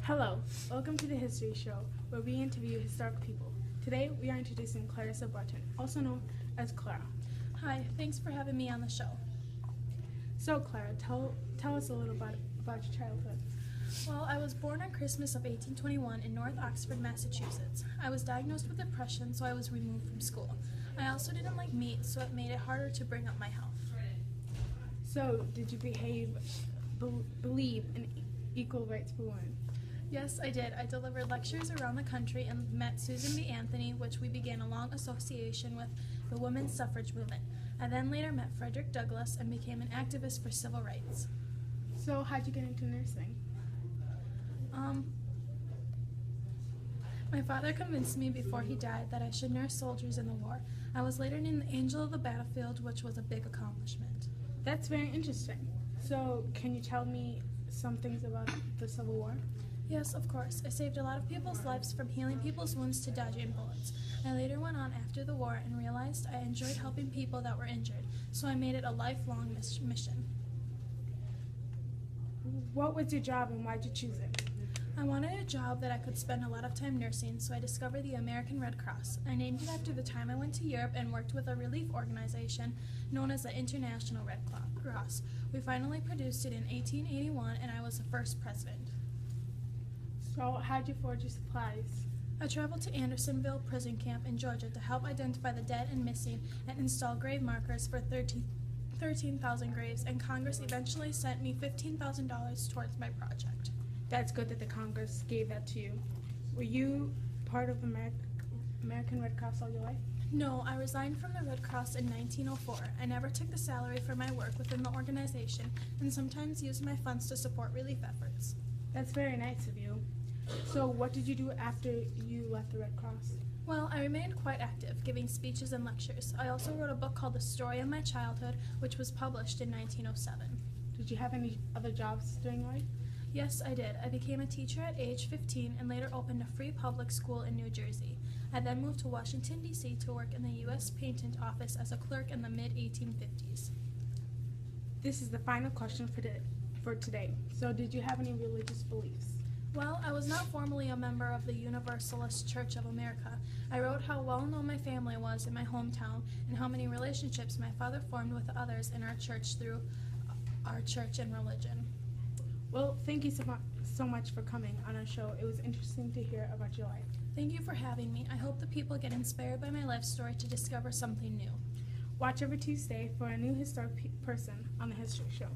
Hello, welcome to the History Show, where we interview historic people. Today, we are introducing Clara Barton, also known as Clara. Hi, thanks for having me on the show. So, Clara, tell us a little about your childhood. Well, I was born on Christmas of 1821 in North Oxford, Massachusetts. I was diagnosed with depression, so I was removed from school. I also didn't like meat, so it made it harder to bring up my health. So, did you believe in equal rights for women? Yes, I did. I delivered lectures around the country and met Susan B. Anthony, which we began a long association with the women's suffrage movement. I then later met Frederick Douglass and became an activist for civil rights. So, how'd you get into nursing? My father convinced me before he died that I should nurse soldiers in the war. I was later named the Angel of the Battlefield, which was a big accomplishment. That's very interesting. So, can you tell me some things about the Civil War? Yes, of course. I saved a lot of people's lives, from healing people's wounds to dodging bullets. I later went on after the war and realized I enjoyed helping people that were injured, so I made it a lifelong mission. What was your job and why'd you choose it? I wanted a job that I could spend a lot of time nursing, so I discovered the American Red Cross. I named it after the time I went to Europe and worked with a relief organization known as the International Red Cross. We finally produced it in 1881, and I was the first president. So, how'd you forge your supplies? I traveled to Andersonville prison camp in Georgia to help identify the dead and missing and install grave markers for 13,000 graves, and Congress eventually sent me $15,000 towards my project. That's good that the Congress gave that to you. Were you part of the American Red Cross all your life? No, I resigned from the Red Cross in 1904. I never took the salary for my work within the organization and sometimes used my funds to support relief efforts. That's very nice of you. So what did you do after you left the Red Cross? Well, I remained quite active, giving speeches and lectures. I also wrote a book called The Story of My Childhood, which was published in 1907. Did you have any other jobs during life? Yes, I did. I became a teacher at age 15 and later opened a free public school in New Jersey. I then moved to Washington, D.C. to work in the U.S. Patent Office as a clerk in the mid-1850s. This is the final question for today. So did you have any religious beliefs? Well, I was not formally a member of the Universalist Church of America. I wrote how well-known my family was in my hometown and how many relationships my father formed with others in our church through our church and religion. Well, thank you so much for coming on our show. It was interesting to hear about your life. Thank you for having me. I hope the people get inspired by my life story to discover something new. Watch every Tuesday for a new historic person on the History Show.